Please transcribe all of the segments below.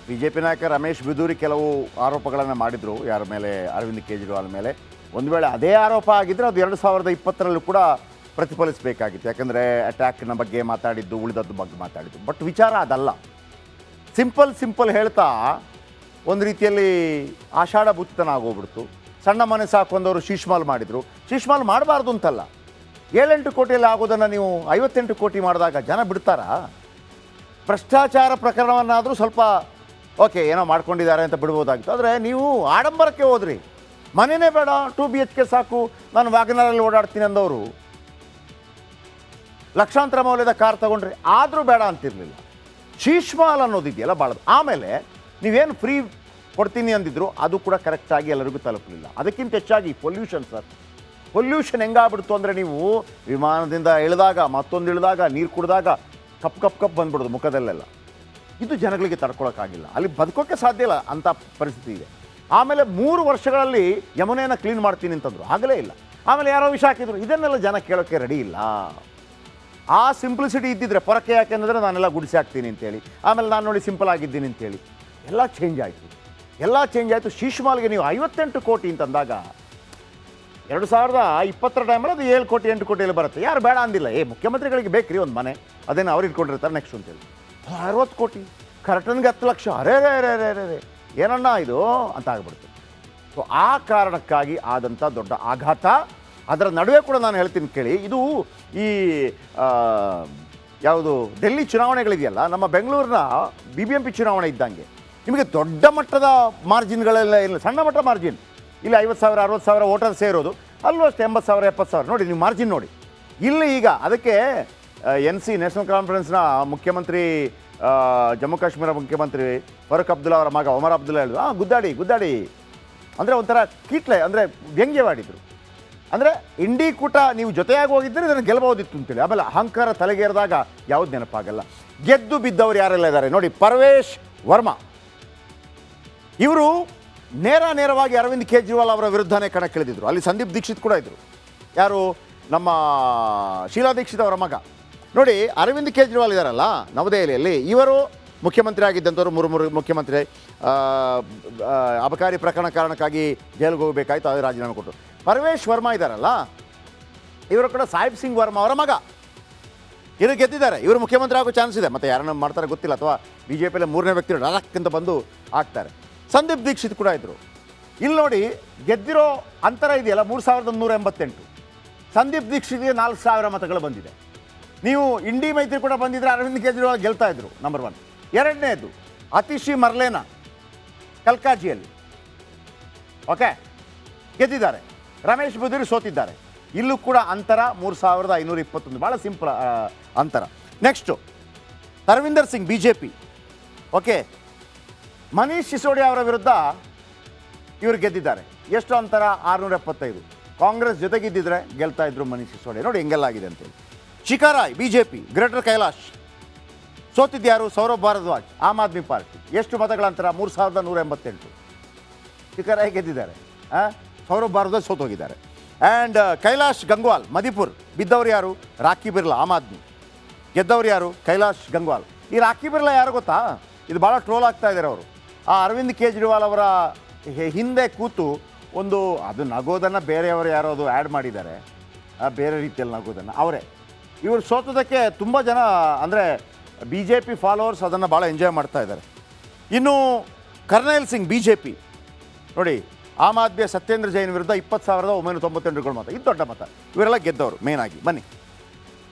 BJP ನಾಯಕ ರಮೇಶ್ ಬಿದೂರಿ ಕೆಲವು ಆರೋಪಗಳನ್ನು ಮಾಡಿದರು ಯಾರ ಮೇಲೆ, ಅರವಿಂದ್ ಕೇಜ್ರಿವಾಲ್ ಮೇಲೆ. ಒಂದು ವೇಳೆ ಅದೇ ಆರೋಪ ಆಗಿದ್ದರೆ ಅದು 2020ರಲ್ಲೂ ಕೂಡ ಪ್ರತಿಫಲಿಸಬೇಕಾಗಿತ್ತು. ಯಾಕಂದರೆ ಅಟ್ಯಾಕ್ನ ಬಗ್ಗೆ ಮಾತಾಡಿದ್ದು, ಉಳಿದದ್ದು ಬಗ್ಗೆ ಮಾತಾಡಿದ್ದು. ಬಟ್ ವಿಚಾರ ಅದಲ್ಲ. ಸಿಂಪಲ್ ಹೇಳ್ತಾ ಒಂದು ರೀತಿಯಲ್ಲಿ ಆಷಾಢ ಭೂತನ ಆಗೋಗ್ಬಿಡ್ತು. ಸಣ್ಣ ಮನೆ ಸಾಕೊಂಡವರು ಶೀಶ್ಮಾಲ್ ಮಾಡಿದರು. ಶೀಶ್ಮಾಲ್ ಮಾಡಬಾರ್ದು ಅಂತಲ್ಲ, 7-8 ಕೋಟಿಯಲ್ಲಿ ಆಗೋದನ್ನು ನೀವು 58 ಕೋಟಿ ಮಾಡಿದಾಗ ಜನ ಬಿಡ್ತಾರಾ? ಭ್ರಷ್ಟಾಚಾರ ಪ್ರಕರಣವನ್ನಾದರೂ ಸ್ವಲ್ಪ ಓಕೆ ಏನೋ ಮಾಡ್ಕೊಂಡಿದ್ದಾರೆ ಅಂತ ಬಿಡ್ಬೋದಾಗಿತ್ತು. ಆದರೆ ನೀವು ಆಡಂಬರಕ್ಕೆ ಹೋದ್ರಿ. ಮನೆಯೇ ಬೇಡ, 2 BHK ಸಾಕು, ನಾನು ವ್ಯಾಗನರಲ್ಲಿ ಓಡಾಡ್ತೀನಿ ಅಂದವರು ಲಕ್ಷಾಂತರ ಮೌಲ್ಯದ ಕಾರ್ ತೊಗೊಂಡ್ರಿ, ಆದರೂ ಬೇಡ ಅಂತಿರಲಿಲ್ಲ. ಶೀಶ್ಮಾಲ್ ಅನ್ನೋದಿದೆಯಲ್ಲ ಭಾಳದು. ಆಮೇಲೆ ನೀವೇನು ಫ್ರೀ ಕೊಡ್ತೀನಿ ಅಂದಿದ್ರು ಅದು ಕೂಡ ಕರೆಕ್ಟಾಗಿ ಎಲ್ಲರಿಗೂ ತಲುಪಲಿಲ್ಲ. ಅದಕ್ಕಿಂತ ಹೆಚ್ಚಾಗಿ ಪೊಲ್ಯೂಷನ್ ಸರ್, ಪೊಲ್ಯೂಷನ್ ಹೆಂಗಾಗ್ಬಿಡ್ತು ಅಂದರೆ ನೀವು ವಿಮಾನದಿಂದ ಇಳಿದಾಗ, ಮತ್ತೊಂದು ಇಳಿದಾಗ, ನೀರು ಕುಡಿದಾಗ ಕಪ್ ಬಂದ್ಬಿಡೋದು ಮುಖದಲ್ಲೆಲ್ಲ. ಇದು ಜನಗಳಿಗೆ ತಡ್ಕೊಳಕ್ಕಾಗಿಲ್ಲ, ಅಲ್ಲಿ ಬದುಕೋಕ್ಕೆ ಸಾಧ್ಯ ಇಲ್ಲ ಅಂಥ ಪರಿಸ್ಥಿತಿ ಇದೆ. ಆಮೇಲೆ 3 ವರ್ಷಗಳಲ್ಲಿ ಯಮುನೆಯನ್ನು ಕ್ಲೀನ್ ಮಾಡ್ತೀನಿ ಅಂತಂದ್ರು, ಆಗಲೇ ಇಲ್ಲ. ಆಮೇಲೆ ಯಾರೋ ವಿಷ ಹಾಕಿದ್ರು, ಇದನ್ನೆಲ್ಲ ಜನ ಕೇಳೋಕ್ಕೆ ರೆಡಿ ಇಲ್ಲ. ಆ ಸಿಂಪ್ಲಿಸಿಟಿ ಇದ್ದಿದ್ರೆ, ಪೊರಕೆ ಯಾಕೆಂದರೆ ನಾನೆಲ್ಲ ಗುಡಿಸಿ ಹಾಕ್ತೀನಿ ಅಂತೇಳಿ, ಆಮೇಲೆ ನಾನು ನೋಡಿ ಸಿಂಪಲ್ ಆಗಿದ್ದೀನಿ ಅಂತೇಳಿ ಎಲ್ಲ ಚೇಂಜ್ ಆಯಿತು. ಶೀಶ್ಮಾಲ್ಗೆ ನೀವು 58 ಕೋಟಿ ಅಂತಂದಾಗ 2020 ಟೈಮಲ್ಲಿ ಅದು 7 ಕೋಟಿ 8 ಕೋಟಿಯಲ್ಲಿ ಬರುತ್ತೆ. ಯಾರು ಬೇಡ ಅಂದಿಲ್ಲ. ಮುಖ್ಯಮಂತ್ರಿಗಳಿಗೆ ಬೇಕ್ರಿ ಒಂದು ಮನೆ, ಅದೇನು ಅವ್ರು ಇಟ್ಕೊಂಡಿರ್ತಾರೆ ನೆಕ್ಸ್ಟ್ ಅಂತೇಳಿ. 60 ಕೋಟಿ, ಕರ್ಟನ್ಗೆ 10 ಲಕ್ಷ, ಅರೇ ಏನಣ್ಣ ಇದು ಅಂತ ಆಗ್ಬಿಡ್ತು. ಸೊ ಆ ಕಾರಣಕ್ಕಾಗಿ ಆದಂಥ ದೊಡ್ಡ ಆಘಾತ. ಅದರ ನಡುವೆ ಕೂಡ ನಾನು ಹೇಳ್ತೀನಿ ಕೇಳಿ, ಇದು ಈ ಯಾವುದು ಡೆಲ್ಲಿ ಚುನಾವಣೆಗಳಿದೆಯಲ್ಲ, ನಮ್ಮ ಬೆಂಗಳೂರಿನ BBMP ಚುನಾವಣೆ ಇದ್ದಂಗೆ ನಿಮಗೆ ದೊಡ್ಡ ಮಟ್ಟದ ಮಾರ್ಜಿನ್ಗಳೆಲ್ಲ ಇಲ್ಲ, ಸಣ್ಣ ಮಟ್ಟ ಮಾರ್ಜಿನ್. ಇಲ್ಲಿ 50,000 60,000 ವೋಟರ್ ಸೇರೋದು, ಅಲ್ಲೂ ಅಷ್ಟೇ 80,000 70,000 ನೋಡಿ ನೀವು ಮಾರ್ಜಿನ್ ನೋಡಿ. ಇಲ್ಲಿ ಈಗ ಅದಕ್ಕೆ NC ನ್ಯಾಷನಲ್ ಕಾನ್ಫರೆನ್ಸ್ನ ಮುಖ್ಯಮಂತ್ರಿ, ಜಮ್ಮು ಕಾಶ್ಮೀರ ಮುಖ್ಯಮಂತ್ರಿ ಫರೂಕ್ ಅಬ್ದುಲ್ಲಾ ಅವರ ಮಗ ಒಮರ್ ಅಬ್ದುಲ್ಲಾ ಹೇಳಿದ್ರು, ಗುದ್ದಾಡಿ ಅಂದರೆ ಒಂಥರ ಕೀಟ್ಲೆ, ಅಂದರೆ ವ್ಯಂಗ್ಯವಾಡಿದರು. ಅಂದರೆ ಇಂಡಿ ಕೂಟ ನೀವು ಜೊತೆಯಾಗಿ ಹೋಗಿದ್ದರೆ ಇದನ್ನು ಗೆಲ್ಲಬಹುದಿತ್ತು ಅಂತೇಳಿ. ಆಮೇಲೆ ಅಹಂಕಾರ ತಲೆಗೇರಿದಾಗ ಯಾವುದು ನೆನಪಾಗಲ್ಲ. ಗೆದ್ದು ಬಿದ್ದವರು ಯಾರೆಲ್ಲ ಇದ್ದಾರೆ ನೋಡಿ. ಪರ್ವೇಶ್ ವರ್ಮಾ ಇವರು ನೇರವಾಗಿ ಅರವಿಂದ್ ಕೇಜ್ರಿವಾಲ್ ಅವರ ವಿರುದ್ಧನೇ ಕಣಕ್ಕಿಳಿದಿದ್ರು. ಅಲ್ಲಿ ಸಂದೀಪ್ ದೀಕ್ಷಿತ್ ಕೂಡ ಇದ್ದರು. ಯಾರು? ನಮ್ಮ ಶೀಲಾ ದೀಕ್ಷಿತ್ ಅವರ ಮಗ. ನೋಡಿ, ಅರವಿಂದ್ ಕೇಜ್ರಿವಾಲ್ ಇದ್ದಾರಲ್ಲ ನವದೆಹಲಿಯಲ್ಲಿ, ಇವರು ಮುಖ್ಯಮಂತ್ರಿ ಆಗಿದ್ದಂಥವ್ರು, 3 ಮುಖ್ಯಮಂತ್ರಿ. ಅಬಕಾರಿ ಪ್ರಕರಣ ಕಾರಣಕ್ಕಾಗಿ ಜೈಲಿಗೆ ಹೋಗಬೇಕಾಯ್ತು, ಅದು ರಾಜೀನಾಮೆ ಕೊಟ್ಟರು. ಪರ್ವೇಶ್ ವರ್ಮಾ ಇದ್ದಾರಲ್ಲ, ಇವರು ಕೂಡ ಸಾಹಿಬ್ ಸಿಂಗ್ ವರ್ಮಾ ಅವರ ಮಗ. ಇವರು ಗೆದ್ದಿದ್ದಾರೆ, ಇವರು ಮುಖ್ಯಮಂತ್ರಿ ಆಗೋ ಚಾನ್ಸ್ ಇದೆ. ಮತ್ತು ಯಾರನ್ನ ಮಾಡ್ತಾರೆ ಗೊತ್ತಿಲ್ಲ, ಅಥವಾ BJPಯಲ್ಲಿ 3ನೇ ವ್ಯಕ್ತಿ ಡೈರೆಕ್ಟ್ ಅಂತ ಬಂದು ಆಗ್ತಾರೆ. ಸಂದೀಪ್ ದೀಕ್ಷಿತ್ ಕೂಡ ಇದ್ದರು. ಇಲ್ಲಿ ನೋಡಿ, ಗೆದ್ದಿರೋ ಅಂತರ ಇದೆಯಲ್ಲ 3,188. ಸಂದೀಪ್ ದೀಕ್ಷಿತ್ಗೆ 4,000 ಮತಗಳು ಬಂದಿದೆ. ನೀವು ಇಂಡಿ ಮೈತ್ರಿ ಕೂಡ ಬಂದಿದ್ರೆ ಅರವಿಂದ್ ಕೇಜ್ರಿವಾಲ್ ಗೆಲ್ತಾ ಇದ್ರು, ನಂಬರ್ 1. ಎರಡನೇದು ಅತಿಶಿ ಮರ್ಲೇನಾ ಕಲ್ಕಾಜಿಯಲ್ಲಿ, ಓಕೆ, ಗೆದ್ದಿದ್ದಾರೆ. ರಮೇಶ್ ಬಿದೂರಿ ಸೋತಿದ್ದಾರೆ. ಇಲ್ಲೂ ಕೂಡ ಅಂತರ 3,521, ಭಾಳ ಸಿಂಪಲ್ ಅಂತರ. Next Tarvinder Singh BJP, okay, Manish Sisodia ಅವರ ವಿರುದ್ಧ ಇವರು ಗೆದ್ದಿದ್ದಾರೆ. ಎಷ್ಟು ಅಂತರ? 675. ಕಾಂಗ್ರೆಸ್ ಜೊತೆಗಿದ್ದಿದ್ರೆ ಗೆಲ್ತಾ ಇದ್ರು ಮನೀಶ್ ಸಿಸೋಡಿಯಾ. ನೋಡಿ ಹೆಂಗೆಲ್ಲ ಆಗಿದೆ ಅಂತೇಳಿ. ಶಿಖಾರಾಯ್ BJP, greater Kailash, ಸೋತಿದ್ಯಾರು? Saurabh Bharadwaj, Aam Aadmi party. ಎಷ್ಟು ಮತಗಳ ಅಂತರ? 3,188. ಶಿಖಾರಾಯ್ ಗೆದ್ದಿದ್ದಾರೆ, ಸೌರಭ್ ಭಾರದ್ವಾಜ್ ಸೋತೋಗಿದ್ದಾರೆ. ಆ್ಯಂಡ್ ಕೈಲಾಶ್ ಗಂಗ್ವಾಲ್ ಮದಿಪುರ್, ಬಿದ್ದವ್ರು ಯಾರು? ರಾಕಿ ಬಿರ್ಲಾ, ಆಮ್ ಆದ್ಮಿ. ಗೆದ್ದವ್ರು ಯಾರು? ಕೈಲಾಶ್ ಗಂಗ್ವಾಲ್. ಈ ರಾಕಿ ಬಿರ್ಲಾ ಯಾರು ಗೊತ್ತಾ? ಇದು ಭಾಳ ಟ್ರೋಲ್ ಆಗ್ತಾ ಇದ್ದಾರೆ ಅವರು. ಆ ಅರವಿಂದ್ ಕೇಜ್ರಿವಾಲ್ ಅವರ ಹಿಂದೆ ಕೂತು ಒಂದು ಅದು ನಗೋದನ್ನು ಬೇರೆಯವರು ಯಾರೋ ಅದು ಆ್ಯಡ್ ಮಾಡಿದ್ದಾರೆ, ಬೇರೆ ರೀತಿಯಲ್ಲಿ ನಗೋದನ್ನು ಅವರೇ. ಇವರು ಸೋತೋದಕ್ಕೆ ತುಂಬ ಜನ, ಅಂದರೆ BJP ಫಾಲೋವರ್ಸ್ ಅದನ್ನು ಭಾಳ ಎಂಜಾಯ್ ಮಾಡ್ತಾ ಇದ್ದಾರೆ. ಇನ್ನು ಕರ್ನೈಲ್ ಸಿಂಗ್ BJP ನೋಡಿ, ಆಮ್ ಆದ್ಮಿಯ ಸತ್ಯೇಂದ್ರ ಜೈನ್ ವಿರುದ್ಧ 20,998 ಮತ. ಇದು ದೊಡ್ಡ ಮತ. ಇವರೆಲ್ಲ ಗೆದ್ದವರು ಮೇನಾಗಿ. ಬನ್ನಿ,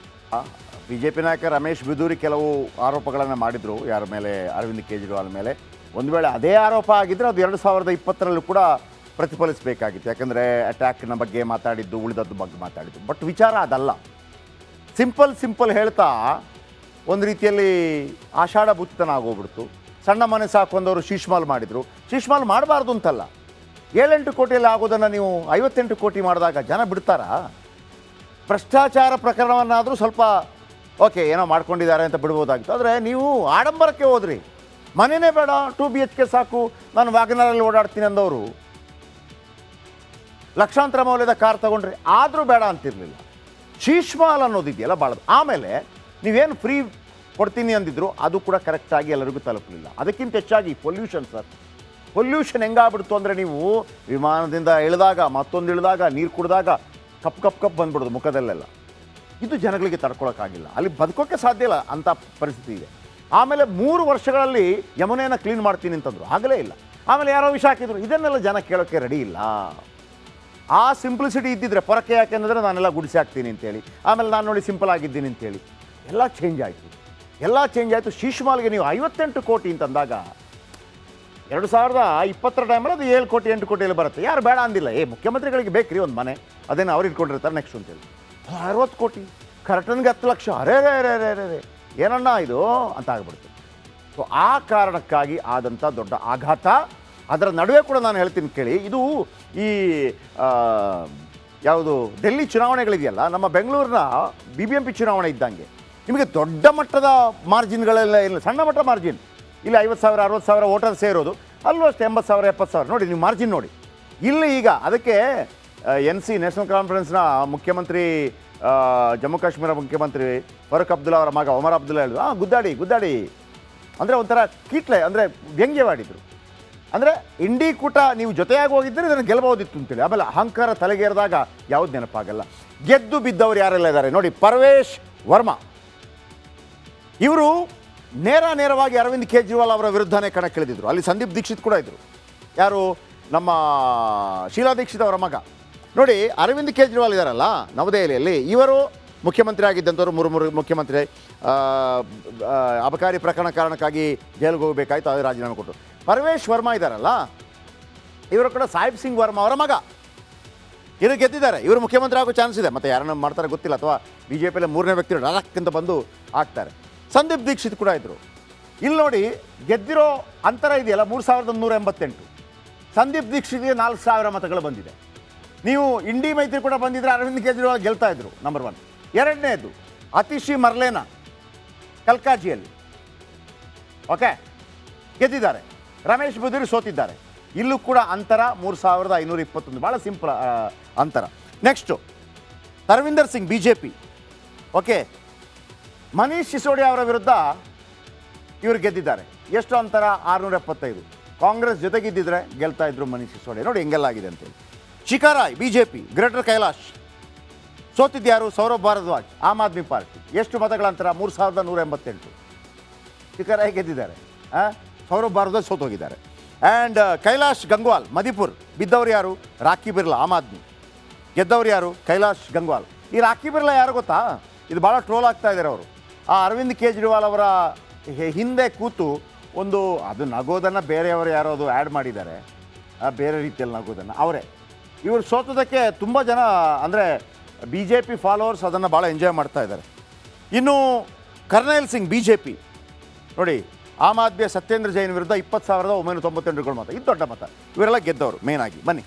BJP ನಾಯಕ ರಮೇಶ್ ಬಿದೂರಿ ಕೆಲವು ಆರೋಪಗಳನ್ನು ಮಾಡಿದರು ಯಾರ ಮೇಲೆ, ಅರವಿಂದ್ ಕೇಜ್ರಿವಾಲ್ ಮೇಲೆ. ಒಂದು ವೇಳೆ ಅದೇ ಆರೋಪ ಆಗಿದ್ದರೆ ಅದು 2020ರಲ್ಲೂ ಕೂಡ ಪ್ರತಿಫಲಿಸಬೇಕಾಗಿತ್ತು. ಯಾಕಂದರೆ ಅಟ್ಯಾಕ್ನ ಬಗ್ಗೆ ಮಾತಾಡಿದ್ದು, ಉಳಿದದ್ದು ಬಗ್ಗೆ ಮಾತಾಡಿದ್ದು. ಬಟ್ ವಿಚಾರ ಅದಲ್ಲ. ಸಿಂಪಲ್ ಹೇಳ್ತಾ ಒಂದು ರೀತಿಯಲ್ಲಿ ಆಷಾಢ ಭೂತನ ಆಗೋಗ್ಬಿಡ್ತು. ಸಣ್ಣ ಮನೆ ಸಾಕೊಂಡವರು ಶೀಶ್ಮಾಲ್ ಮಾಡಿದರು. ಶೀಶ್ಮಾಲ್ ಮಾಡಬಾರ್ದು ಅಂತಲ್ಲ, 7-8 ಕೋಟಿಯಲ್ಲಿ ಆಗೋದನ್ನು ನೀವು 58 ಕೋಟಿ ಮಾಡಿದಾಗ ಜನ ಬಿಡ್ತಾರಾ? ಭ್ರಷ್ಟಾಚಾರ ಪ್ರಕರಣವನ್ನಾದರೂ ಸ್ವಲ್ಪ ಓಕೆ ಏನೋ ಮಾಡ್ಕೊಂಡಿದ್ದಾರೆ ಅಂತ ಬಿಡ್ಬೋದಾಗಿತ್ತು. ಆದರೆ ನೀವು ಆಡಂಬರಕ್ಕೆ ಹೋದ್ರಿ. ಮನೆಯೇ ಬೇಡ, 2 BHK ಸಾಕು, ನಾನು ವ್ಯಾಗನರಲ್ಲಿ ಓಡಾಡ್ತೀನಿ ಅಂದವರು ಲಕ್ಷಾಂತರ ಮೌಲ್ಯದ ಕಾರ್ ತೊಗೊಂಡ್ರಿ, ಆದರೂ ಬೇಡ ಅಂತಿರಲಿಲ್ಲ. ಶೀಶ್ಮಾಲ್ ಅನ್ನೋದಿದೆಯಲ್ಲ ಭಾಳದು. ಆಮೇಲೆ ನೀವೇನು ಫ್ರೀ ಕೊಡ್ತೀನಿ ಅಂದಿದ್ರು, ಅದು ಕೂಡ ಕರೆಕ್ಟಾಗಿ ಎಲ್ಲರಿಗೂ ತಲುಪಲಿಲ್ಲ. ಅದಕ್ಕಿಂತ ಹೆಚ್ಚಾಗಿ ಪೊಲ್ಯೂಷನ್ ಸರ್. ಪೊಲ್ಯೂಷನ್ ಹೆಂಗಾಗ್ಬಿಡ್ತು ಅಂದರೆ, ನೀವು ವಿಮಾನದಿಂದ ಇಳಿದಾಗ ಮತ್ತೊಂದು ಇಳಿದಾಗ ನೀರು ಕುಡಿದಾಗ ಕಪ್ ಬಂದ್ಬಿಡೋದು ಮುಖದಲ್ಲೆಲ್ಲ. ಇದು ಜನಗಳಿಗೆ ತಡ್ಕೊಳಕ್ಕಾಗಿಲ್ಲ, ಅಲ್ಲಿ ಬದುಕೋಕ್ಕೆ ಸಾಧ್ಯ ಇಲ್ಲ ಅಂಥ ಪರಿಸ್ಥಿತಿ ಇದೆ. ಆಮೇಲೆ 3 ವರ್ಷಗಳಲ್ಲಿ ಯಮುನೆಯನ್ನು ಕ್ಲೀನ್ ಮಾಡ್ತೀನಿ ಅಂತಂದ್ರು, ಆಗಲೇ ಇಲ್ಲ. ಆಮೇಲೆ ಯಾರೋ ವಿಷ ಹಾಕಿದ್ರು, ಇದನ್ನೆಲ್ಲ ಜನ ಕೇಳೋಕ್ಕೆ ರೆಡಿ ಇಲ್ಲ. ಆ ಸಿಂಪ್ಲಿಸಿಟಿ ಇದ್ದಿದ್ರೆ, ಪೊರಕೆ ಯಾಕೆಂದರೆ ನಾನೆಲ್ಲ ಗುಡಿಸಿ ಹಾಕ್ತೀನಿ ಅಂತೇಳಿ, ಆಮೇಲೆ ನಾನು ನೋಡಿ ಸಿಂಪಲ್ ಆಗಿದ್ದೀನಿ ಅಂತೇಳಿ, ಎಲ್ಲ ಚೇಂಜ್ ಆಯಿತು. ಶೀಶ್ಮಾಲ್ಗೆ ನೀವು 58 ಕೋಟಿ ಅಂತಂದಾಗ 2020 ಟೈಮಲ್ಲಿ ಅದು 7 ಕೋಟಿ 8 ಕೋಟಿಯಲ್ಲಿ ಬರುತ್ತೆ. ಯಾರು ಬೇಡ ಅಂದಿಲ್ಲ. ಮುಖ್ಯಮಂತ್ರಿಗಳಿಗೆ ಬೇಕ್ರಿ ಒಂದು ಮನೆ, ಅದನ್ನು ಅವ್ರು ಇಟ್ಕೊಂಡಿರ್ತಾರೆ ನೆಕ್ಸ್ಟ್ ಅಂತೇಳಿ. 60 ಕೋಟಿ, ಕರ್ಟನ್ಗೆ 10 ಲಕ್ಷ, ಅರೇ ಏನನ್ನ ಇದು ಅಂತ ಆಗ್ಬಿಡ್ತು. ಸೊ ಆ ಕಾರಣಕ್ಕಾಗಿ ಆದಂಥ ದೊಡ್ಡ ಆಘಾತ. ಅದರ ನಡುವೆ ಕೂಡ ನಾನು ಹೇಳ್ತೀನಿ ಕೇಳಿ, ಇದು ಈ ಯಾವುದು ಡೆಲ್ಲಿ ಚುನಾವಣೆಗಳಿದೆಯಲ್ಲ, ನಮ್ಮ ಬೆಂಗಳೂರಿನ BBMP ಚುನಾವಣೆ ಇದ್ದಂಗೆ ನಿಮಗೆ ದೊಡ್ಡ ಮಟ್ಟದ ಮಾರ್ಜಿನ್ಗಳೆಲ್ಲ ಇಲ್ಲ, ಸಣ್ಣ ಮಟ್ಟ ಮಾರ್ಜಿನ್. ಇಲ್ಲಿ 50,000 60,000 ವೋಟರ್ ಸೇರೋದು, ಅಲ್ಲೂ ಅಷ್ಟೇ 80,000 70,000 ನೋಡಿ ನೀವು ಮಾರ್ಜಿನ್ ನೋಡಿ. ಇಲ್ಲಿ ಈಗ ಅದಕ್ಕೆ NC ನ್ಯಾಷನಲ್ ಕಾನ್ಫರೆನ್ಸ್ನ ಮುಖ್ಯಮಂತ್ರಿ, ಜಮ್ಮು ಕಾಶ್ಮೀರ ಮುಖ್ಯಮಂತ್ರಿ ಫರೂಕ್ ಅಬ್ದುಲ್ಲಾ ಅವರ ಮಗ ಒಮರ್ ಅಬ್ದುಲ್ಲಾ ಹೇಳಿದ್ರು, ಗುದ್ದಾಡಿ ಅಂದರೆ ಒಂಥರ ಕೀಟ್ಲೆ, ಅಂದರೆ ವ್ಯಂಗ್ಯವಾಡಿದರು. ಅಂದರೆ ಇಂಡಿ ಕೂಟ ನೀವು ಜೊತೆಯಾಗಿ ಹೋಗಿದ್ದರೆ ಇದನ್ನು ಗೆಲ್ಲಬಹುದಿತ್ತು ಅಂತೇಳಿ. ಆಮೇಲೆ ಅಹಂಕಾರ ತಲೆಗೇರಿದಾಗ ಯಾವ್ದು ನೆನಪಾಗಲ್ಲ. ಗೆದ್ದು ಬಿದ್ದವರು ಯಾರೆಲ್ಲ ಇದ್ದಾರೆ ನೋಡಿ. ಪರ್ವೇಶ್ ವರ್ಮಾ ಇವರು ನೇರವಾಗಿ ಅರವಿಂದ್ ಕೇಜ್ರಿವಾಲ್ ಅವರ ವಿರುದ್ಧನೇ ಕಣಕ್ಕಿಳಿದಿದ್ರು. ಅಲ್ಲಿ ಸಂದೀಪ್ ದೀಕ್ಷಿತ್ ಕೂಡ ಇದ್ದರು. ಯಾರು? ನಮ್ಮ ಶೀಲಾ ದೀಕ್ಷಿತ್ ಅವರ ಮಗ. ನೋಡಿ, ಅರವಿಂದ್ ಕೇಜ್ರಿವಾಲ್ ಇದ್ದಾರಲ್ಲ ನವದೆಹಲಿಯಲ್ಲಿ, ಇವರು ಮುಖ್ಯಮಂತ್ರಿ ಆಗಿದ್ದಂಥವ್ರು, ಮೂರು ಮುಖ್ಯಮಂತ್ರಿ. ಅಬಕಾರಿ ಪ್ರಕರಣ ಕಾರಣಕ್ಕಾಗಿ ಜೈಲಿಗೆ ಹೋಗಬೇಕಾಯ್ತು, ಅದು ರಾಜೀನಾಮೆ ಕೊಟ್ಟರು. ಪರ್ವೇಶ್ ವರ್ಮಾ ಇದ್ದಾರಲ್ಲ, ಇವರು ಕೂಡ ಸಾಹಿಬ್ ಸಿಂಗ್ ವರ್ಮಾ ಅವರ ಮಗ. ಇವರು ಗೆದ್ದಿದ್ದಾರೆ, ಇವರು ಮುಖ್ಯಮಂತ್ರಿ ಆಗೋ ಚಾನ್ಸ್ ಇದೆ. ಮತ್ತು ಯಾರನ್ನ ಮಾಡ್ತಾರೆ ಗೊತ್ತಿಲ್ಲ, ಅಥವಾ BJPಯಲ್ಲಿ 3ನೇ ವ್ಯಕ್ತಿ ಡೈರೆಕ್ಟ್ ಅಂತ ಬಂದು ಆಗ್ತಾರೆ. ಸಂದೀಪ್ ದೀಕ್ಷಿತ್ ಕೂಡ ಇದ್ದರು. ಇಲ್ಲಿ ನೋಡಿ, ಗೆದ್ದಿರೋ ಅಂತರ ಇದೆಯಲ್ಲ 3,188. ಸಂದೀಪ್ ದೀಕ್ಷಿತ್ಗೆ 4,000 ಮತಗಳು ಬಂದಿದೆ. ನೀವು ಇಂಡಿ ಮೈತ್ರಿ ಕೂಡ ಬಂದಿದ್ರೆ ಅರವಿಂದ್ ಕೇಜ್ರಿವಾಲ್ ಗೆಲ್ತಾ ಇದ್ರು, ನಂಬರ್ 1. ಎರಡನೇದು ಅತಿಶಿ ಮರ್ಲೇನಾ ಕಲ್ಕಾಜಿಯಲ್ಲಿ, ಓಕೆ, ಗೆದ್ದಿದ್ದಾರೆ. ರಮೇಶ್ ಬುದಿರಿ ಸೋತಿದ್ದಾರೆ. ಇಲ್ಲೂ ಕೂಡ ಅಂತರ 3,521, ಭಾಳ ಸಿಂಪಲ್ ಅಂತರ. Next Tarvinder Singh BJP, okay, Manish Sisodia ಅವರ ವಿರುದ್ಧ ಇವರು ಗೆದ್ದಿದ್ದಾರೆ. ಎಷ್ಟು ಅಂತರ? 675. ಕಾಂಗ್ರೆಸ್ ಜೊತೆಗಿದ್ದಿದ್ರೆ ಗೆಲ್ತಾ ಇದ್ರು ಮನೀಶ್ ಸಿಸೋಡಿಯಾ. ನೋಡಿ ಹೆಂಗೆಲ್ಲ ಆಗಿದೆ ಅಂತೇಳಿ. ಶಿಖಾರಾಯ್ BJP, greater Kailash ಸೋತಿದ್ಯಾರು? Saurabh Bharadwaj, Aam Aadmi party. ಎಷ್ಟು ಮತಗಳ ಅಂತರ? 3,188. ಶಿಖಾರಾಯ್ ಗೆದ್ದಿದ್ದಾರೆ, ಸೌರಭ್ ಭಾರದ್ವಾಜ್ ಸೋತೋಗಿದ್ದಾರೆ. ಆ್ಯಂಡ್ ಕೈಲಾಶ್ ಗಂಗ್ವಾಲ್ ಮಣಿಪುರ್, ಬಿದ್ದವ್ರು ಯಾರು? ರಾಕಿ ಬಿರ್ಲಾ, ಆಮ್ ಆದ್ಮಿ. ಗೆದ್ದವ್ರು ಯಾರು? ಕೈಲಾಶ್ ಗಂಗ್ವಾಲ್. ಈ ರಾಕಿ ಬಿರ್ಲಾ ಯಾರು ಗೊತ್ತಾ? ಇದು ಭಾಳ ಟ್ರೋಲ್ ಆಗ್ತಾ ಇದ್ದಾರೆ ಅವರು. ಆ ಅರವಿಂದ್ ಕೇಜ್ರಿವಾಲ್ ಅವರ ಹಿಂದೆ ಕೂತು ಅದು ನಗೋದನ್ನು ಬೇರೆಯವರು ಯಾರೋ ಅದು ಆ್ಯಡ್ ಮಾಡಿದ್ದಾರೆ, ಬೇರೆ ರೀತಿಯಲ್ಲಿ ನಗೋದನ್ನು ಅವರೇ. ಇವರು ಸೋತೋದಕ್ಕೆ ತುಂಬ ಜನ, ಅಂದರೆ BJP ಫಾಲೋವರ್ಸ್ ಅದನ್ನು ಭಾಳ ಎಂಜಾಯ್ ಮಾಡ್ತಾ ಇದ್ದಾರೆ. ಇನ್ನು ಕರ್ನೈಲ್ ಸಿಂಗ್ BJP ನೋಡಿ, ಆಮ್ ಆದ್ಮಿಯ ಸತ್ಯೇಂದ್ರ ಜೈನ್ ವಿರುದ್ಧ 20,998 ಮತ. ಇದು ದೊಡ್ಡ ಮತ. ಇವರೆಲ್ಲ ಗೆದ್ದವರು ಮೇನ್ ಆಗಿ. ಬನ್ನಿ.